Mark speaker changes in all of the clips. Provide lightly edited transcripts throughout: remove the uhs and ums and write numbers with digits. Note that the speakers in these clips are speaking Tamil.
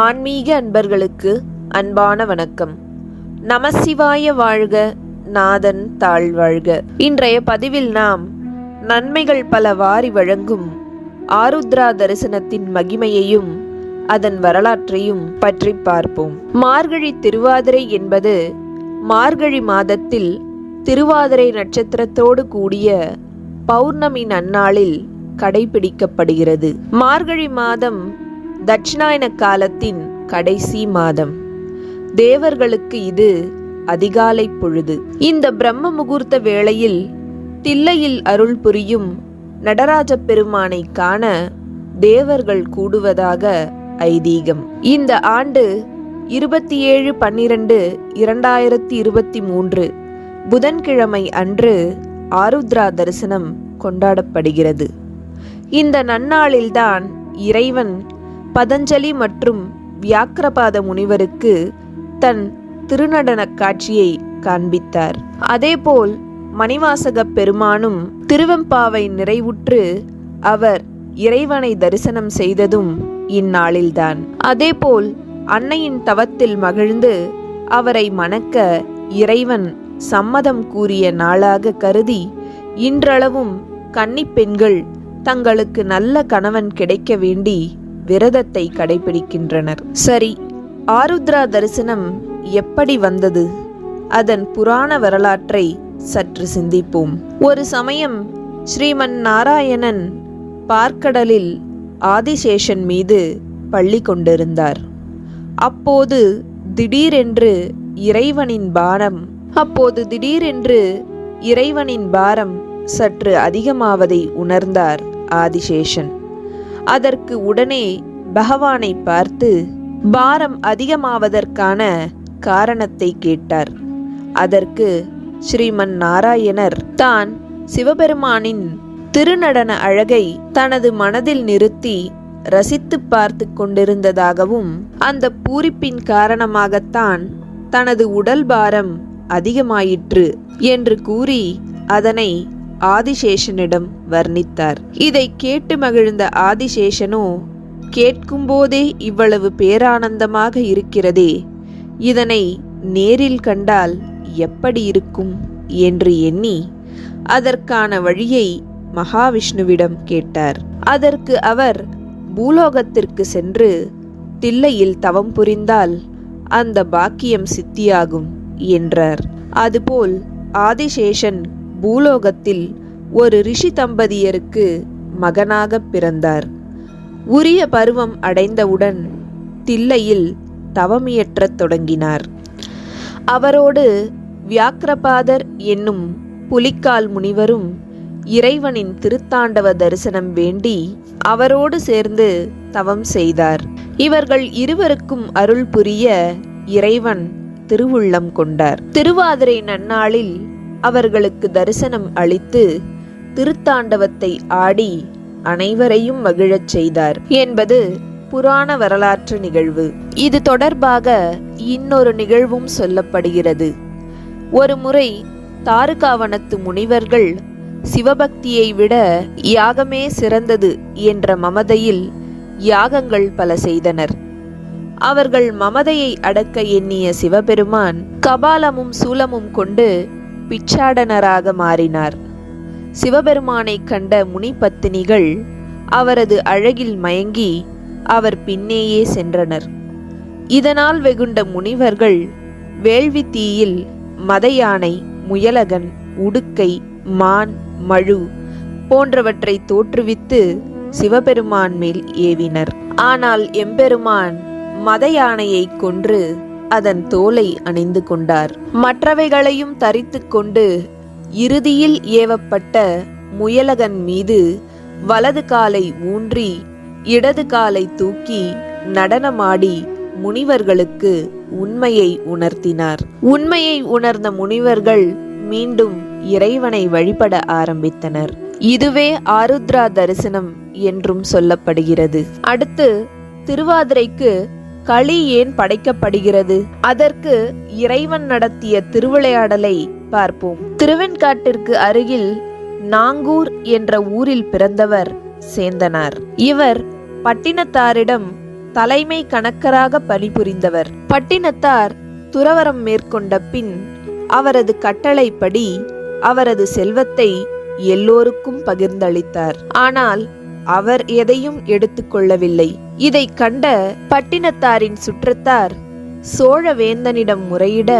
Speaker 1: ஆன்மீக அன்பர்களுக்கு அன்பான வணக்கம். நமசிவாய வாழ்க, நாதன் தாழ்வாழ்க. இன்றைய பதிவில் நாம் நன்மைகள் பல வாரி வழங்கும் ஆருத்ரா தரிசனத்தின் மகிமையையும் அதன் வரலாற்றையும் பற்றி பார்ப்போம். மார்கழி திருவாதிரை என்பது மார்கழி மாதத்தில் திருவாதிரை நட்சத்திரத்தோடு கூடிய பௌர்ணமி நன்னாளில் கடைபிடிக்கப்படுகிறது. மார்கழி மாதம் தட்சிணாயன காலத்தின் கடைசி மாதம். தேவர்களுக்கு இது அதிகாலை பொழுது. இந்த பிரம்ம முகூர்த்த வேளையில் தில்லையில் அருள் புரியும் நடராஜ பெருமானை காண தேவர்கள் கூடுவதாக ஐதீகம். இந்த ஆண்டு 27/12/2023 புதன்கிழமை அன்று ஆருத்ரா தரிசனம் கொண்டாடப்படுகிறது. இந்த நன்னாளில்தான் இறைவன் பதஞ்சலி மற்றும் வியாக்கிரபாத முனிவருக்கு தன் திருநடன காட்சியை காண்பித்தார். அதேபோல் மணிவாசக பெருமானும் திருவெம்பாவை நிறைவுற்று அவர் இறைவனை தரிசனம் செய்ததும் இந்நாளில்தான். அதேபோல் அன்னையின் தவத்தில் மகிழ்ந்து அவரை மணக்க இறைவன் சம்மதம் கூறிய நாளாக கருதி இன்றளவும் கன்னிப் பெண்கள் தங்களுக்கு நல்ல கணவன் கிடைக்க வேண்டி விரதத்தை கடைபிடிக்கின்றனர். சரி, ஆருத்ரா தரிசனம் எப்படி வந்தது? அதன் புராண வரலாற்றை சற்று சிந்திப்போம். ஒரு சமயம் ஸ்ரீமன் நாராயணன் பார்க்கடலில் ஆதிசேஷன் மீது பள்ளி கொண்டிருந்தார். அப்போது திடீரென்று இறைவனின் பாரம் சற்று அதிகமாவதை உணர்ந்தார் ஆதிசேஷன். அதற்கு உடனே பகவானை பார்த்து பாரம் அதிகமாவதற்கான காரணத்தை கேட்டார். அதற்கு ஸ்ரீமன் நாராயணர் தான் சிவபெருமானின் திருநடன அழகை தனது மனதில் நிறுத்தி ரசித்து பார்த்து கொண்டிருந்ததாகவும் அந்த பூரிப்பின் காரணமாகத்தான் தனது உடல் பாரம் அதிகமாயிற்று என்று கூறி அதனை ஆதிசேஷனிடம் வர்ணித்தார். இதை கேட்டு மகிழ்ந்த ஆதிசேஷனோ, கேட்கும்போதே இவ்வளவு பேரானந்தமாக இருக்கிறதே, இதனை நேரில் கண்டால் எப்படி இருக்கும் என்று எண்ணி அதற்கான வழியை மகாவிஷ்ணுவிடம் கேட்டார். அதற்கு அவர் பூலோகத்திற்கு சென்று தில்லையில் தவம் புரிந்தால் அந்த பாக்கியம் சித்தியாகும் என்றார். அதுபோல் ஆதிசேஷன் பூலோகத்தில் ஒரு ரிஷி தம்பதியருக்கு மகனாக பிறந்தார். உரிய பருவம் அடைந்தவுடன் தில்லையில் தவமியற்றத் தொடங்கினார். அவரோடு வியாக்கிரபாதர் என்னும் புலிக்கால் முனிவரும் இறைவனின் திருத்தாண்டவ தரிசனம் வேண்டி அவரோடு சேர்ந்து தவம் செய்தார். இவர்கள் இருவருக்கும் அருள் புரிய இறைவன் திருவுள்ளம் கொண்டார். திருவாதிரை நன்னாளில் அவர்களுக்கு தரிசனம் அளித்து திருத்தாண்டவத்தை ஆடி அனைவரையும் மகிழச் செய்தார் என்பது புராண வரலாற்று நிகழ்வு. இது தொடர்பாக இன்னொரு நிகழ்வும் சொல்லப்படுகிறது. ஒரு முறை தாருகாவனத்து முனிவர்கள் சிவபக்தியை விட யாகமே சிறந்தது என்ற மமதையில் யாகங்கள் பல செய்தனர். அவர்கள் மமதையை அடக்க எண்ணிய சிவபெருமான் கபாலமும் சூலமும் கொண்டு பிச்சாடனராக மாறினார். சிவபெருமானை கண்ட முனி பத்தினிகள் அவரது அழகில் மயங்கி அவர் பின்னேயே சென்றனர். இதனால் வெகுண்ட முனிவர்கள் வேள்வி தீயில் மத யானை, முயலகன், உடுக்கை, மான், மழு போன்றவற்றை தோற்றுவித்து சிவபெருமான் மேல் ஏவினர். ஆனால் எம்பெருமான் மத யானையை கொன்று அதன் தோலை அணிந்து கொண்டார். மற்றவைகளையும் தரித்து கொண்டு இறுதியில் ஏவப்பட்ட முயலகன் மீது வலது காலை ஊன்றி இடது காலை தூக்கி நடனமாடி முனிவர்களுக்கு உண்மையை உணர்த்தினார். உண்மையை உணர்ந்த முனிவர்கள் மீண்டும் இறைவனை வழிபட ஆரம்பித்தனர். இதுவே ஆருத்ரா தரிசனம் என்றும் சொல்லப்படுகிறது. அடுத்து திருவாதிரைக்கு களி ஏன் படைக்கப்படுகிறது? அதற்கு இறைவன் நடத்திய திருவிளையாடலை பார்ப்போம். திருவெண்காட்டிற்கு அருகில் நாங்கூர் என்ற ஊரில் பிறந்தவர் சேந்தனார். இவர் பட்டினத்தாரிடம் தலைமை கணக்கராக பணிபுரிந்தவர். பட்டினத்தார் துறவறம் மேற்கொண்ட பின் அவரது கட்டளைப்படி அவரது செல்வத்தை எல்லோருக்கும் பகிர்ந்தளித்தார். ஆனால் அவர் எதையும் எடுத்துக்கொள்ளவில்லை. இதை கண்ட பட்டினத்தாரின் சுற்றத்தார் சோழவேந்தனிடம் முறையிட,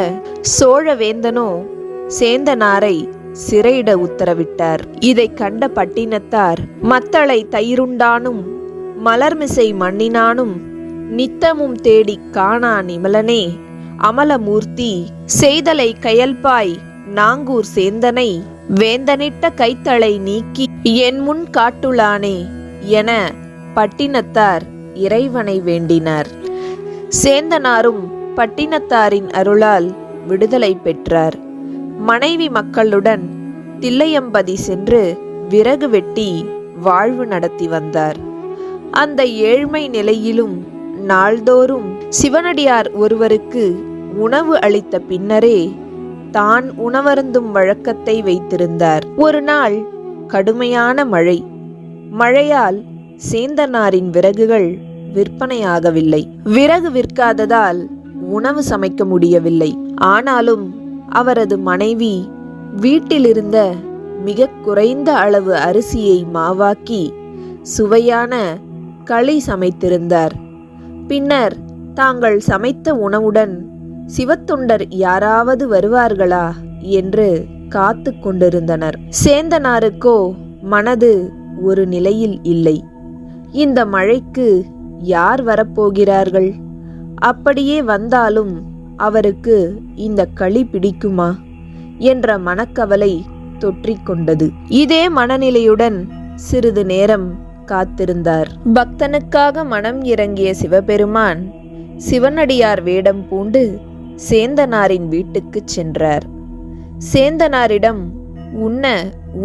Speaker 1: சோழவேந்தனோ சேந்தனாரை சிறையிட உத்தரவிட்டார். இதை கண்ட பட்டினத்தார், மத்தளை தயிருண்டானும் மலர்மிசை மண்ணினானும் நித்தமும் தேடி காணா நிமலனே அமலமூர்த்தி செய்தலை கயல்பாய் நாங்கூர் சேந்தனை வேந்தனிட்ட கைத்தளை நீக்கி என் முன் காட்டுளானே என பட்டினத்தார் இறைவனை வேண்டினார். சேந்தனாரும் பட்டினத்தாரின் அருளால் விடுதலை பெற்றார். மனைவி மக்களுடன் தில்லையம்பதி சென்று விறகு வெட்டி வாழ்வு நடத்தி வந்தார். அந்த ஏழ்மை நிலையிலும் நாள்தோறும் சிவனடியார் ஒருவருக்கு உணவு அளித்த பின்னரே தான் உணவருந்தும் வழக்கத்தை வைத்திருந்தார். ஒரு நாள் கடுமையான மழையால் சேந்தனாரின் விறகுகள் விற்பனையாகவில்லை. விறகு விற்காததால் உணவு சமைக்க முடியவில்லை. ஆனாலும் அவரது மனைவி வீட்டிலிருந்த மிக குறைந்த அளவு அரிசியை மாவாக்கி சுவையான களி சமைத்திருந்தார். பின்னர் தாங்கள் சமைத்த உணவுடன் சிவத்தொண்டர் யாராவது வருவார்களா என்று காத்து கொண்டிருந்தனர். சேந்தனாருக்கோ மனது ஒரு நிலையில் இல்லை. இந்த மழைக்கு யார் வரப்போகிறார்கள்? அப்படியே வந்தாலும் அவருக்கு இந்த களி பிடிக்குமா என்ற மனக்கவலை தொற்றிக்கொண்டது. இதே மனநிலையுடன் சிறிது நேரம் காத்திருந்தார். பக்தனுக்காக மனம் இறங்கிய சிவபெருமான் சிவனடியார் வேடம் பூண்டு சேந்தனாரின் வீட்டுக்கு சென்றார். சேந்தனாரிடம் உண்ண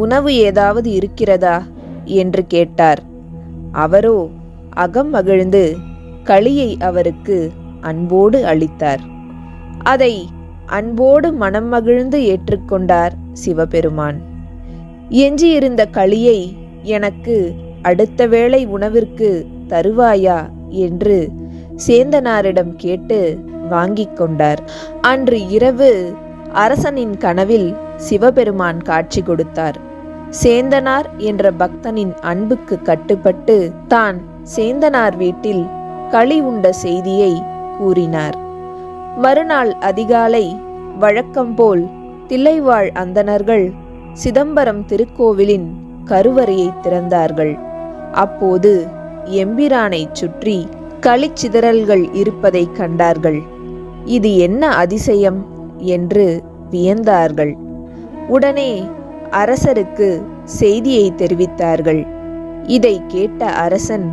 Speaker 1: உணவு ஏதாவது இருக்கிறதா என்று கேட்டார். அவரோ அகம் மகிழ்ந்து களியை அவருக்கு அன்போடு அளித்தார். அதை அன்போடு மனம் மகிழ்ந்து ஏற்றுக்கொண்டார் சிவபெருமான். எஞ்சியிருந்த களியை எனக்கு அடுத்த வேளை உணவிற்கு தருவாயா என்று சேந்தனாரிடம் கேட்டு வாங்கிக் கொண்டார். அன்று இரவு அரசனின் கனவில் சிவபெருமான் காட்சி கொடுத்தார். சேந்தனார் என்ற பக்தனின் அன்புக்கு கட்டுப்பட்டு தான் சேந்தனார் வீட்டில் களி உண்ட செய்தியை கூறினார். மறுநாள் அதிகாலை வழக்கம்போல் தில்லைவாழ் அந்தணர்கள் சிதம்பரம் திருக்கோவிலின் கருவறையை திறந்தார்கள். அப்போது எம்பிரானை சுற்றி களிச்சிதறல்கள் இருப்பதைக் கண்டார்கள். இது என்ன அதிசயம் என்று வியந்தார்கள். உடனே அரசருக்கு செய்தியை தெரிவித்தார்கள். இதை கேட்ட அரசன்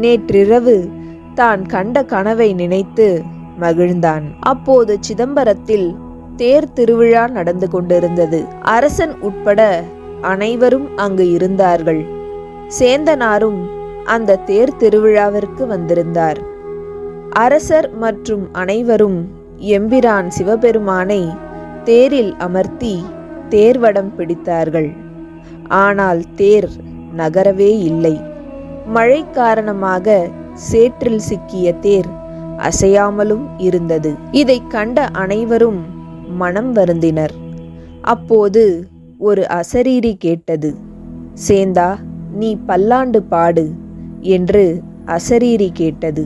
Speaker 1: நேற்றிரவு தான் கண்ட கனவை நினைத்து மகிழ்ந்தான். அப்போது சிதம்பரத்தில் தேர் திருவிழா நடந்து கொண்டிருந்தது. அரசன் உட்பட அனைவரும் அங்கு இருந்தார்கள். சேந்தனாரும் அந்த தேர் திருவிழாவிற்கு வந்திருந்தார். அரசர் மற்றும் அனைவரும் எம்பிரான் சிவபெருமானை தேரில் அமர்த்தி தேர்வடம் பிடித்தார்கள். ஆனால் தேர் நகரவே இல்லை. மழை காரணமாக சேற்றில் சிக்கிய தேர் அசையாமலும் இருந்தது. இதை கண்ட அனைவரும் மனம் வருந்தினர். அப்போது ஒரு அசரீரி கேட்டது. சேந்தா, நீ பல்லாண்டு பாடு என்று அசரீரி கேட்டது.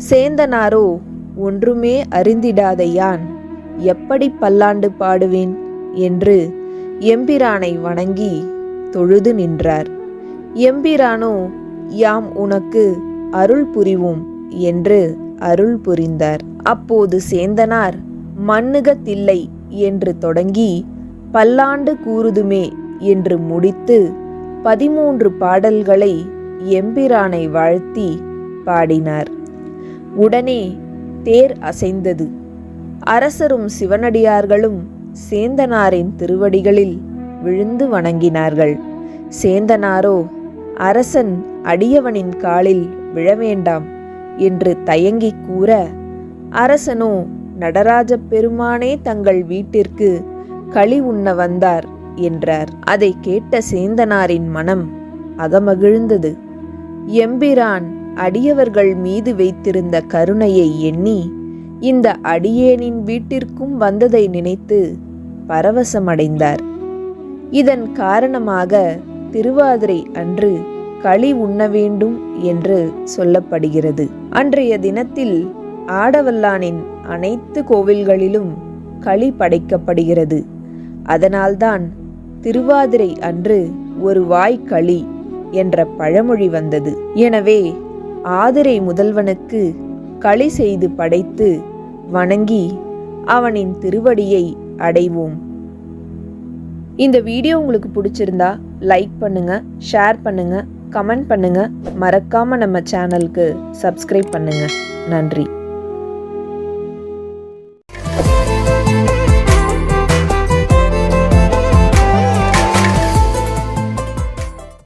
Speaker 1: சேந்தனாரோ ஒன்றுமே அறிந்திடாத யான் எப்படி பல்லாண்டு பாடுவேன் என்று எம்பிரானை வணங்கி தொழுது நின்றார். எம்பிரானோ யாம் உனக்கு அருள் புரிவோம் என்று அருள் புரிந்தார். அப்போது சேந்தனார் மண்ணுக தில்லை என்று தொடங்கி பல்லாண்டு கூறுதுமே என்று முடித்து 13 பாடல்களை எம்பிரானை வாழ்த்தி பாடினார். உடனே தேர் அசைந்தது. அரசரும் சிவனடியார்களும் சேந்தனாரின் திருவடிகளில் விழுந்து வணங்கினார்கள். சேந்தனாரோ அரசன் அடியவனின் காலில் விழவேண்டாம் என்று தயங்கி கூற, அரசனோ நடராஜ பெருமானே தங்கள் வீட்டிற்கு களி உண்ண வந்தார் என்றார். அதை கேட்ட சேந்தனாரின் மனம் அகமகிழ்ந்தது. எம்பிரான் அடியவர்கள் மீது வைத்திருந்த கருணையை எண்ணி இந்த அடியேனின் வீட்டிற்கும் வந்ததை நினைத்து பரவசமடைந்தார். இதன் காரணமாக திருவாதிரை அன்று களி உண்ண வேண்டும் என்று சொல்லப்படுகிறது. அன்றைய தினத்தில் ஆடவல்லானின் அனைத்து கோவில்களிலும் களி படைக்கப்படுகிறது. அதனால்தான் திருவாதிரை அன்று ஒரு வாய் களி என்ற பழமொழி வந்தது. எனவே ஆதிரை முதல்வனுக்கு களி செய்து படைத்து வணங்கி அவனின் திருவடியை அடைவோம். இந்த வீடியோ உங்களுக்கு பிடிச்சிருந்தா லைக் பண்ணுங்க, ஷேர் பண்ணுங்க, கமெண்ட் பண்ணுங்க. மறக்காம நம்ம சேனலுக்கு சப்ஸ்கிரைப் பண்ணுங்க. நன்றி.